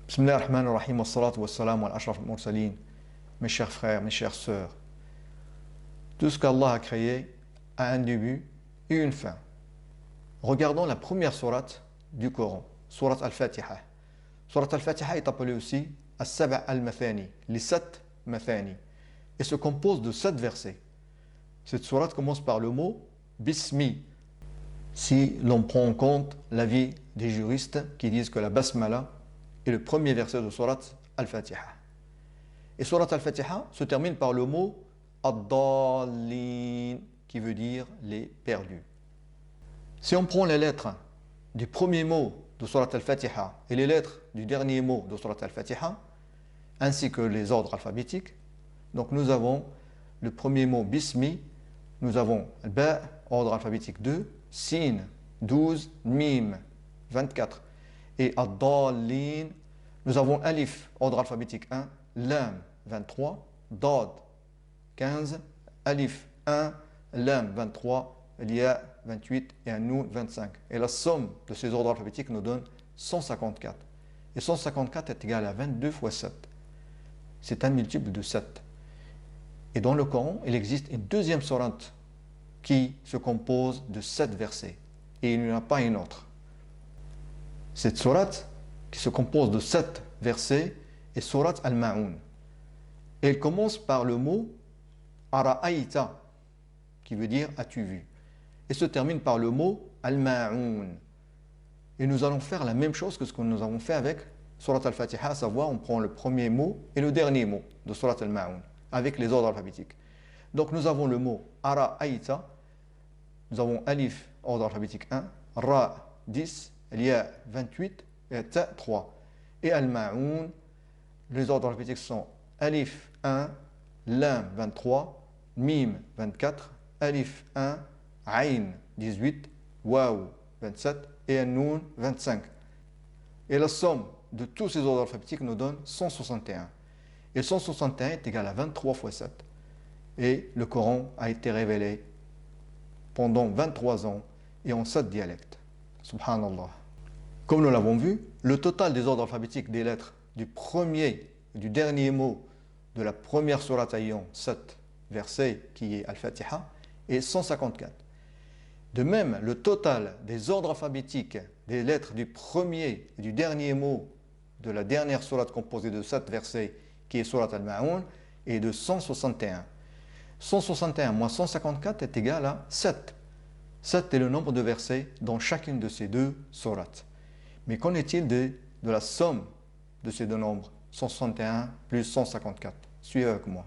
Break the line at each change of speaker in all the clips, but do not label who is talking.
Bismillah ar-Rahman ar-Rahim, wa salatu wa salam wa al-ashraf al-mursaleen. Mes chers frères, mes chères sœurs, tout ce qu'Allah a créé a un début et une fin. Regardons la première sourate du Coran, sourate Al-Fatiha. Sourate Al-Fatiha est appelée aussi As-Sab' al-Mathani, les 7 Mathani, et se compose de 7 versets. Cette sourate commence par le mot Bismi, si l'on prend en compte l'avis des juristes qui disent que la Basmala est le premier verset de sourate Al-Fatiha. Et sourate Al-Fatiha se termine par le mot Ad-Dallin, qui veut dire les perdus. Si on prend les lettres du premier mot de sourate Al-Fatiha et les lettres du dernier mot de sourate Al-Fatiha, ainsi que les ordres alphabétiques, donc nous avons le premier mot Bismi, nous avons Ba, ordre alphabétique 2, Sin, 12, Mim, 24, et Ad-Dallin, nous avons Alif, ordre alphabétique 1, Lam, 23, Dad, 15, Alif, 1, Lam, 23, Ya, 28 et un Noun, 25. Et la somme de ces ordres alphabétiques nous donne 154. Et 154 est égal à 22 fois 7. C'est un multiple de 7. Et dans le Coran, il existe une deuxième sourate qui se compose de 7 versets. Et il n'y en a pas une autre. Cette sourate qui se compose de 7 versets est sourate Al-Ma'un. Et elle commence par le mot Ara'aïta, qui veut dire as-tu vu, et se termine par le mot Al-Ma'un. Et nous allons faire la même chose que ce que nous avons fait avec sourate Al-Fatiha, à savoir on prend le premier mot et le dernier mot de sourate Al-Ma'un, avec les ordres alphabétiques. Donc nous avons le mot Ara'aïta, nous avons Alif, ordre alphabétique 1, Ra, 10, Ya, 28, et Ta, 3. Et Al-Ma'un, les ordres alphabétiques sont Alif 1, Lam 23, Mim 24, Alif 1, Aïn 18, Waw 27 et Noun 25. Et la somme de tous ces ordres alphabétiques nous donne 161. Et 161 est égal à 23 fois 7. Et le Coran a été révélé pendant 23 ans et en 7 dialectes. Subhanallah. Comme nous l'avons vu, le total des ordres alphabétiques des lettres du premier et du dernier mot de la première sourate ayant 7 versets, qui est Al-Fatiha, est 154. De même, le total des ordres alphabétiques des lettres du premier et du dernier mot de la dernière sourate composée de 7 versets, qui est sourate Al-Ma'un, est de 161. 161 moins 154 est égal à 7. 7 est le nombre de versets dans chacune de ces deux sourates. Mais qu'en est-il de la somme de ces deux nombres, 161 plus 154? Suivez avec moi.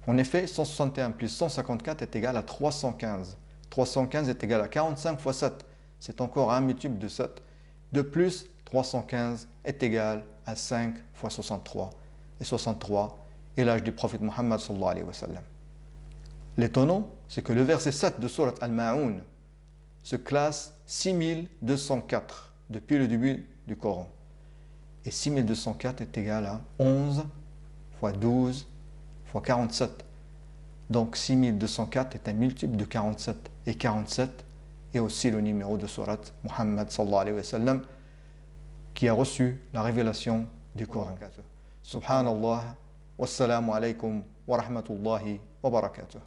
En effet, 161 plus 154 est égal à 315. 315 est égal à 45 fois 7. C'est encore un multiple de 7. De plus, 315 est égal à 5 fois 63. Et 63 est l'âge du prophète Muhammad sallallahu alayhi wa sallam. L'étonnant, c'est que le verset 7 de sourate Al-Ma'un se classe 6204 depuis le début du Coran. Et 6204 est égal à 11 fois 12 fois 47. Donc 6204 est un multiple de 47. Et 47 est aussi le numéro de sourate Muhammad sallallahu alayhi wa sallam qui a reçu la révélation du Coran. Subhanallah, wassalamu alaykum wa rahmatullahi wa barakatuh.